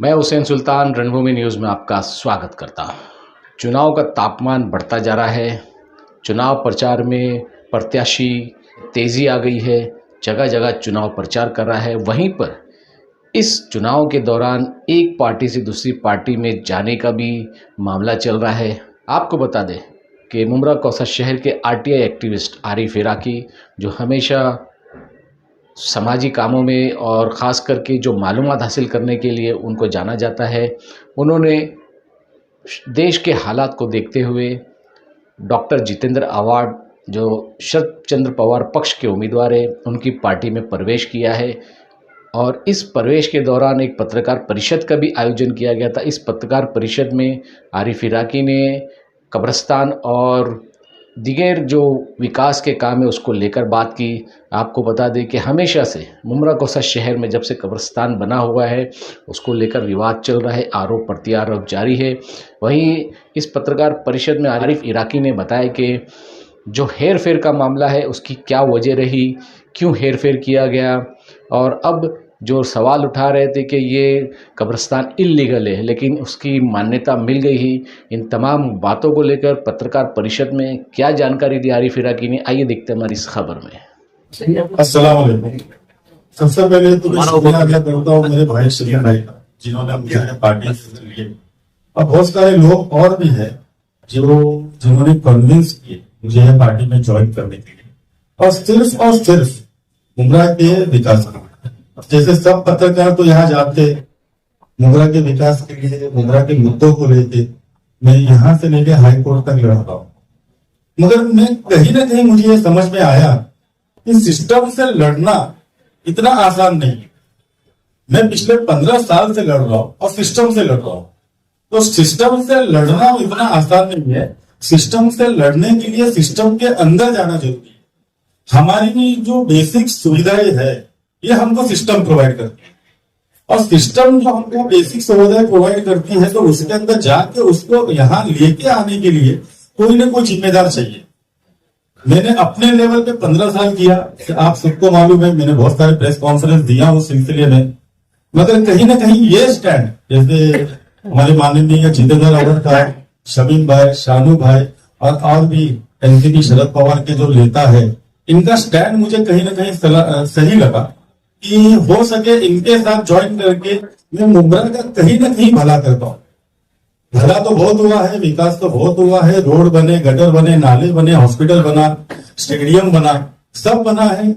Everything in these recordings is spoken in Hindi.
मैं हुसैन सुल्तान रणभूमि न्यूज़ में आपका स्वागत करता हूं। चुनाव का तापमान बढ़ता जा रहा है। चुनाव प्रचार में प्रत्याशी तेज़ी आ गई है, जगह जगह चुनाव प्रचार कर रहा है। वहीं पर इस चुनाव के दौरान एक पार्टी से दूसरी पार्टी में जाने का भी मामला चल रहा है। आपको बता दें कि मुमरा कौसा शहर के आरटीआई एक्टिविस्ट आरिफ इराकी, जो हमेशा समाजी कामों में और ख़ास करके जो मालूमात हासिल करने के लिए उनको जाना जाता है, उन्होंने देश के हालात को देखते हुए डॉक्टर जितेंद्र अवार्ड, जो शरद चंद्र पवार पक्ष के उम्मीदवार हैं, उनकी पार्टी में प्रवेश किया है। और इस प्रवेश के दौरान एक पत्रकार परिषद का भी आयोजन किया गया था। इस पत्रकार परिषद में आरिफ इराकी ने कब्रिस्तान और दीगर जो विकास के काम है उसको लेकर बात की। आपको बता दें कि हमेशा से मुमरा कौसा शहर में जब से कब्रिस्तान बना हुआ है उसको लेकर विवाद चल रहा है, आरोप प्रत्यारोप जारी है। वहीं इस पत्रकार परिषद में आरिफ इराकी ने बताया कि जो हेर फेर का मामला है उसकी क्या वजह रही, क्यों हेर फेर किया गया, और अब जो सवाल उठा रहे थे कि ये कब्रिस्तान इल्लीगल है लेकिन उसकी मान्यता मिल गई ही। इन तमाम बातों को लेकर पत्रकार परिषद में क्या जानकारी दी आरिफ इराकी ने, आइए देखते हैं हमारी इस खबर में। अस्सलाम वालेकुम। सबसे पहले तो मैं शुक्रिया अदा करता हूँ मेरे भाई शरीफ भाई का, जिन्होंने मुझे पार्टी से लिए, और बहुत सारे लोग और भी हैं जिन्होंने कन्विंस किए मुझे यह पार्टी में ज्वाइन करने के लिए, और सिर्फ मुमरा के विकास के। जैसे सब पत्रकार तो यहाँ जाते मुमरा के विकास के लिए, मुमरा के मुद्दों को लेके, मैं यहाँ से लेके हाई कोर्ट तक लड़ता हूँ, मगर मैं कहीं ना कहीं मुझे ये समझ में आया कि सिस्टम से लड़ना इतना आसान नहीं है। मैं पिछले 15 साल से लड़ रहा हूँ और सिस्टम से लड़ रहा हूँ, तो सिस्टम से लड़ना इतना आसान नहीं है। सिस्टम से लड़ने के लिए सिस्टम के अंदर जाना जरूरी है। हमारी जो बेसिक सुविधाएं है ये हमको सिस्टम प्रोवाइड करती है, और सिस्टम जो हमको बेसिक सुविधाएं प्रोवाइड करती है तो उसके अंदर जाके उसको यहाँ लेके आने के लिए कोई ना कोई जिम्मेदार चाहिए। मैंने अपने लेवल पे 15 साल किया, आप सबको मालूम है, मैंने बहुत सारे प्रेस कॉन्फ्रेंस दिया उस सिलसिले में, मगर कहीं ना कहीं ये स्टैंड, जैसे हमारे माननीय जितेंद्र अवार्ड का शमीम भाई, शानू भाई और भी एनसीपी शरद पवार के जो नेता है, इनका स्टैंड मुझे कहीं ना कहीं सही लगा कि हो सके इनके साथ ज्वाइन करके मैं मुमरा का कहीं ना कहीं भला कर पाऊं। भला तो बहुत हुआ है, विकास तो बहुत हुआ है, रोड बने, गटर बने, नाले बने, हॉस्पिटल बना, स्टेडियम बना, सब बना है।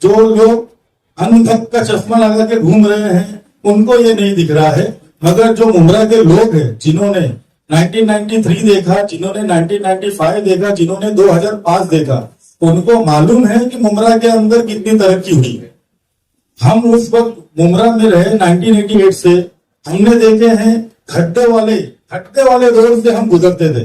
जो लोग अंधक का चश्मा लगा के घूम रहे हैं उनको ये नहीं दिख रहा है, मगर जो मुमरा के लोग हैं, जिन्होंने 1993 देखा, जिन्होंने 1995 देखा, जिन्होंने 2005 देखा, उनको मालूम है कि मुमरा के अंदर कितनी तरक्की हुई है। हम उस वक्त मुमरा में रहे 1988 से, हमने देखे हैं खड्डे वाले रोड से हम गुजरते थे,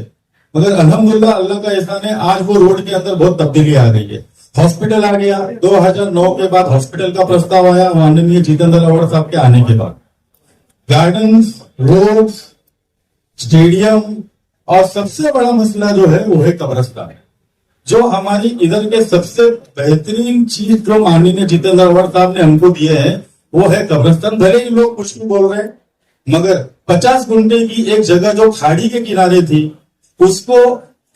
मगर अल्हम्दुलिल्लाह अल्लाह का एहसान है, आज वो रोड के अंदर बहुत तब्दीली आ गई है। हॉस्पिटल आ गया, 2009 के बाद हॉस्पिटल का प्रस्ताव आया माननीय जितेंद्र अवार्ड साहब के आने के बाद। गार्डन्स, रोड्स, स्टेडियम, और सबसे बड़ा मसला जो है वो है कब्रिस्तान। जो हमारी इधर के सबसे बेहतरीन चीज जो माननीय जितेंद्र अवार्ड साहब ने हमको दिए हैं वो है कब्रिस्तान। भले ही लोग कुछ भी बोल रहे हैं, मगर 50 गुंठे की एक जगह जो खाड़ी के किनारे थी उसको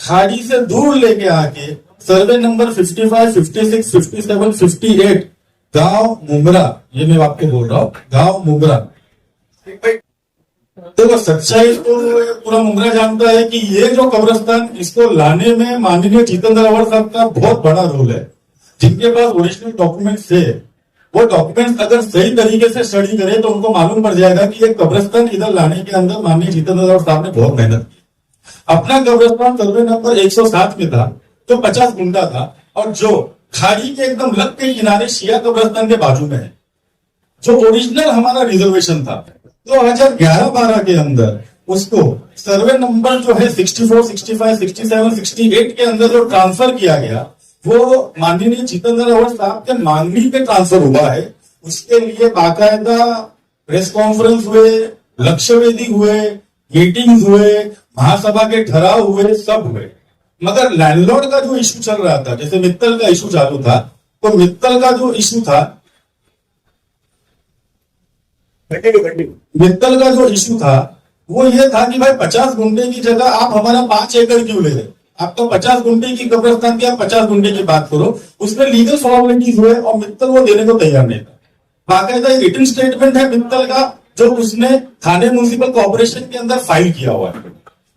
खाड़ी से दूर लेके आके सर्वे नंबर 55, 56, 57, 58 गांव मुमरा, ये मैं आपको बोल रहा हूँ, गांव मुमरा। तो सच्चाई तो पूरा मुमरा जानता है कि ये जो कब्रिस्तान, इसको लाने में माननीय जितेंद्र अवार्ड साहब का बहुत बड़ा रोल है। जिनके पास ओरिजिनल डॉक्यूमेंट्स है, वो डॉक्यूमेंट्स अगर सही तरीके से स्टडी करे तो उनको मालूम पड़ जाएगा कि ये कब्रिस्तान इधर लाने के अंदर माननीय जितेंद्र अवार्ड साहब ने बहुत मेहनत की। अपना कब्रिस्तान सर्वे नंबर 107 में था जो 50 गुंठा था, और जो खाड़ी के एकदम लग के किनारे शिया कब्रिस्तान के बाजू में है, जो ओरिजिनल हमारा रिजर्वेशन था 2011-12 के अंदर, उसको सर्वे नंबर जो है 64, 65, 67, 68 के अंदर जो ट्रांसफर किया गया वो माननीय जितेंद्र अवार्ड साहब के मांगनी पे ट्रांसफर हुआ है। उसके लिए बाकायदा प्रेस कॉन्फ्रेंस हुए, लक्ष्य वेदी हुए, मीटिंग्स हुए, महासभा के ठहराव हुए, सब हुए, मगर लैंडलॉर्ड का जो इशू चल रहा था, जैसे मित्तल का इशू चालू था, तो मित्तल का जो इशू था मित्तल का जो इशू था वो ये था कि भाई 50 गुंठे की जगह आप हमारा 5 एकड़ क्यों ले रहे? आप तो 50 गुंठे की कब्रिस्तान की आप 50 गुंठे की बात करो, उसमें लीगल फॉर्मेलिटीज हुए और मित्तल वो देने को तैयार नहीं था। बाकायदा रिटन स्टेटमेंट है मित्तल का जो उसने थाने म्युनिसिपल कॉर्पोरेशन के अंदर फाइल किया हुआ है।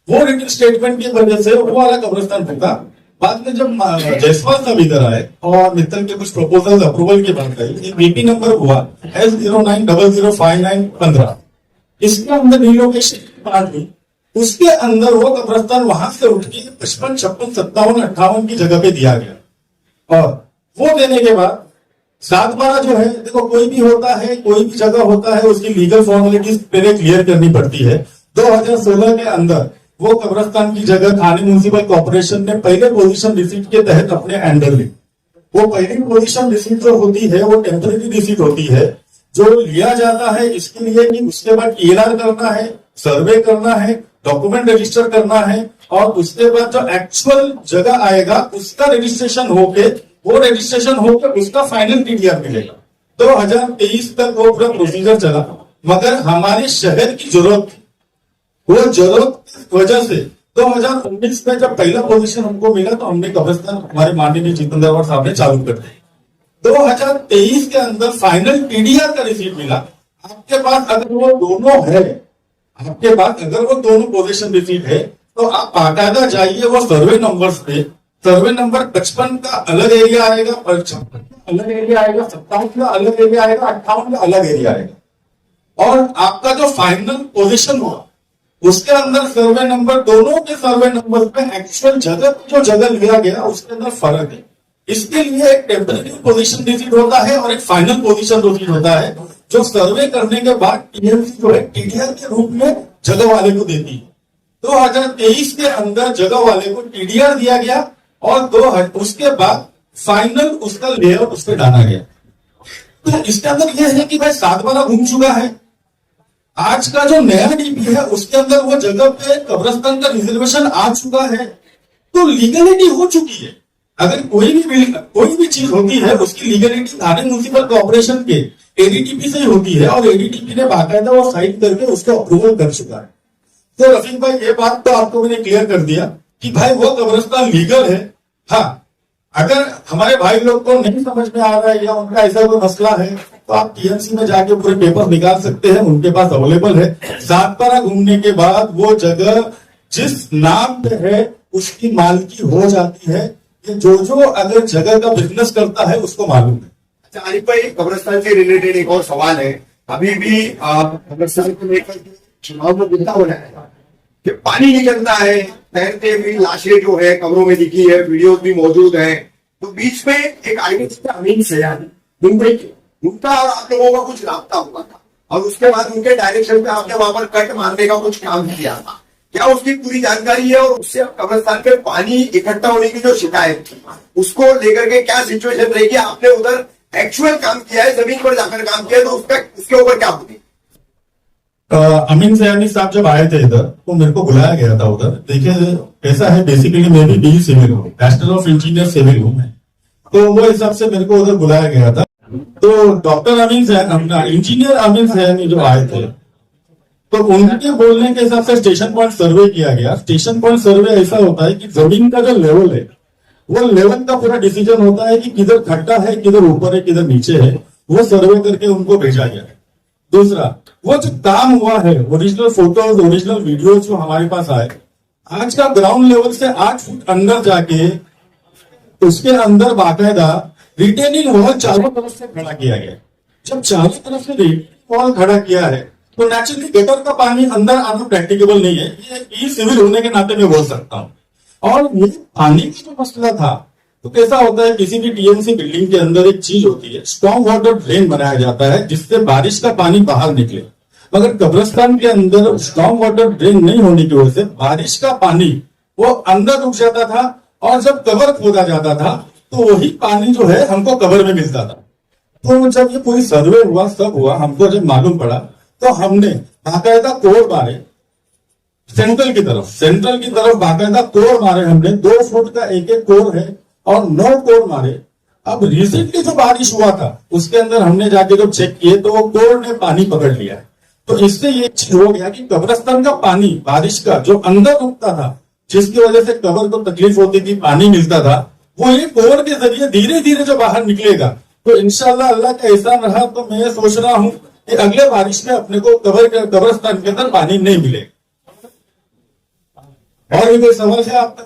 वो रिटन स्टेटमेंट की वजह से वो वाला कब्रिस्तान फूका। बाद में जब जायसवाल साहब इधर आए और मित्तल के कुछ प्रपोजल अप्रूवल की बात आई, एक वीपी नंबर हुआ S09005915, इसके अंदर रिलोकेशन की बात हुई। उसके अंदर वो कब्रिस्तान वहां से उठ के 55, 56, 57, 58 की जगह पे दिया गया। और वो देने के बाद 7/12 जो है, देखो कोई भी होता है, कोई भी जगह होता है, उसकी लीगल फॉर्मेलिटीज पहले क्लियर करनी पड़ती है। 2016 के अंदर वो कब्रिस्तान की जगह थाने म्युनिसिपल कॉर्पोरेशन ने पहले पोजीशन रिसीट के तहत अपने अंडर ली। वो पहली पोजीशन रिसीट जो होती है वो टेम्परेरी रिसीट होती है, जो लिया जाता है इसके लिए कि उसके बाद टीएलआर करना है, सर्वे करना है, डॉक्यूमेंट रजिस्टर करना है, और उसके बाद जो एक्चुअल जगह आएगा उसका रजिस्ट्रेशन होके उसका फाइनल टीडीआर मिलेगा। 2023 तक वो पूरा प्रोसीजर चला, मगर हमारे शहर की जरूरत थी। वो जरूरत की वजह से 2019 में जब पहला पोजीशन हमको मिला तो हमने कब्रिस्तान हमारे माननीय जितेंद्र अवार्ड साहब ने चालू कर दी। 2023 के अंदर फाइनल टीडीआर का रिसीट मिला। आपके पास अगर वो दोनों है, आपके पास अगर वो दोनों पोजीशन रिसीट है तो आप बाकायदा जाइए वो सर्वे नंबर्स पे। सर्वे नंबर 55 का अलग एरिया आएगा, 56 का अलग एरिया आएगा, 57 का अलग एरिया आएगा, 58 का अलग एरिया आएगा। और आपका जो फाइनल पोजीशन हुआ उसके अंदर सर्वे नंबर, दोनों के सर्वे नंबर पे एक्चुअल जो जगह लिया गया उसके अंदर फर्क है। इसके लिए एक टेम्परेरी पोजीशन रिसीट होता है और एक फाइनल पोजीशन रिसीट होता है, जो सर्वे करने के बाद टीएमसी जो है टीडीआर के रूप में जगह वाले को देती है। 2023 के अंदर जगह वाले को टीडीआर दिया गया और उसके बाद फाइनल उसका लेआउट उस पर डाला गया। तो इसके अंदर यह है कि भाई 7/12 घूम चुका है। आज का जो नया डीपी है उसके अंदर वो जगह पे कब्रिस्तान का रिजर्वेशन आ चुका है, तो लीगलिटी हो चुकी है। अगर कोई भी चीज होती है उसकी लीगलिटी थाने म्युनिसिपल कॉर्पोरेशन के एडीटीपी से ही होती है, और एडीटीपी ने बाकायदा वो साइन करके उसको अप्रूवल कर चुका है। तो रफीक भाई ये बात तो आपको मैंने क्लियर कर दिया कि भाई वो कब्रिस्तान लीगल है। हाँ, अगर हमारे भाई लोग को नहीं समझ में आ रहा है या उनका ऐसा कोई मसला है तो आप टीएमसी में जाके पूरे पेपर निकाल सकते हैं, उनके पास अवेलेबल है। 7/12 घूमने के बाद वो जगह जिस नाम पे है उसकी मालकी हो जाती है। ये जो अगर जगह का बिजनेस करता है उसको मालूम है। अच्छा आरिफ भाई, कब्रिस्तान से रिलेटेड एक और सवाल है। अभी भी कब्रिस्तान को लेकर चुनाव में मुद्दा हो रहा है कि पानी निकलता है, तैरते हुई लाशें जो है कब्रों में दिखी है, वीडियो भी मौजूद है। तो बीच में एक आइडेंटिटी अमीन सयानी मुंबई के उनका और आप लोगों का कुछ राब्ता हुआ था, और उसके बाद उनके डायरेक्शन पे आपने वहां पर कट मारने का कुछ काम किया था। क्या उसकी पूरी जानकारी है, और उससे कब्रिस्तान पे पानी इकट्ठा होने की जो शिकायत थी उसको लेकर के क्या सिचुएशन रहेगी? आपने उधर एक्चुअल काम किया है, जमीन पर जाकर काम किया, तो उसके ऊपर क्या होगी? अमीन सयानी साहब जब आए थे इधर तो मेरे को बुलाया गया था उधर। देखिए ऐसा है, बेसिकली मैं भी बीई सिविल हूँ, बैचलर ऑफ इंजीनियर सिविल हूँ मैं, तो वो हिसाब से मेरे को उधर बुलाया गया था। तो डॉक्टर अमीन सयानी, इंजीनियर अमीन सयानी जो आए थे, तो उनके बोलने के हिसाब से स्टेशन पॉइंट सर्वे किया गया। स्टेशन पॉइंट सर्वे ऐसा होता है कि जमीन का जो लेवल है वो लेवल का पूरा डिसीजन होता है कि किधर खड्डा है, किधर ऊपर है, किधर नीचे है, वो सर्वे करके उनको भेजा गया। दूसरा, वो जो काम हुआ है, ओरिजिनल फोटोज, ओरिजिनल वीडियो जो हमारे पास आए, आज का ग्राउंड लेवल से 8 फुट अंदर जाके उसके अंदर बाकायदा रिटेनिंग वॉल चारों तरफ से खड़ा किया गया। जब चारों तरफ से रिटेनिंग वॉल खड़ा किया है तो नेचुरली गटर का पानी अंदर आना प्रैक्टिकेबल नहीं है, ये सिविल होने के नाते मैं बोल सकता हूँ। और ये पानी का जो मसला था, तो कैसा होता है, किसी भी टीएमसी बिल्डिंग के अंदर एक चीज होती है, स्ट्रॉन्ग वाटर ड्रेन बनाया जाता है जिससे बारिश का पानी बाहर निकले। मगर कब्रिस्तान के अंदर स्ट्रॉन्ग वाटर ड्रेन नहीं होने की वजह से बारिश का पानी वो अंदर रुक जाता था, और जब कबर खोदा जाता था तो वही पानी जो है हमको कबर में मिलता था। तो जब ये पूरी सर्वे हुआ, सब हुआ, हमको जब मालूम पड़ा तो हमने बाकायदा कोर मारे सेंट्रल की तरफ बाकायदा कोर मारे हमने। 2 फुट का एक कोर है और 9 कोर मारे। अब रिसेंटली जो बारिश हुआ था उसके अंदर हमने जाके जब चेक किए तो वो कोर ने पानी पकड़ लिया है। तो इससे ये चीज हो गया कि कब्रिस्तान का पानी बारिश का जो अंदर रुकता था, जिसकी वजह से कब्र को तकलीफ होती थी, पानी मिलता था, वो ये कोर के जरिए धीरे धीरे जो बाहर निकलेगा। तो इंशाल्लाह अल्लाह का एहसान रहा तो मैं सोच रहा हूं कि अगले बारिश में अपने को कब्रिस्तान के अंदर पानी नहीं मिलेगा। और भी कोई सवाल है आपका?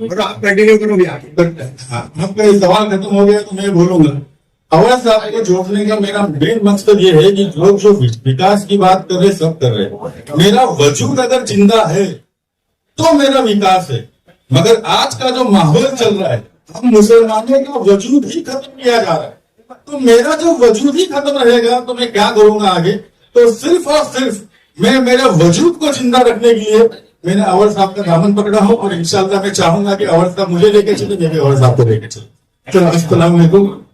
और आप कंटिन्यू करो भी आगे। आपका ये सवाल खत्म हो गया तो मैं बोलूंगा। अवैध साहब को जोड़ने का मेरा मेन मकसद ये है कि लोग जो विकास की बात कर रहे सब कर रहे, मेरा वजूद अगर जिंदा है तो मेरा विकास है। मगर आज का जो माहौल चल रहा है, हम मुसलमानों का वजूद ही खत्म किया जा रहा है, तो मेरा जो वजूद ही खत्म रहेगा तो मैं क्या करूंगा आगे? तो सिर्फ और सिर्फ मैं मेरे वजूद को जिंदा रखने के लिए मैंने अवर साहब का दामन पकड़ा हूं और इंशाल्लाह मैं चाहूंगा कि अवर साहब मुझे लेके चले, मैं भी अवर साहब को लेके चले। चलो, अस्सलाम वालेकुम।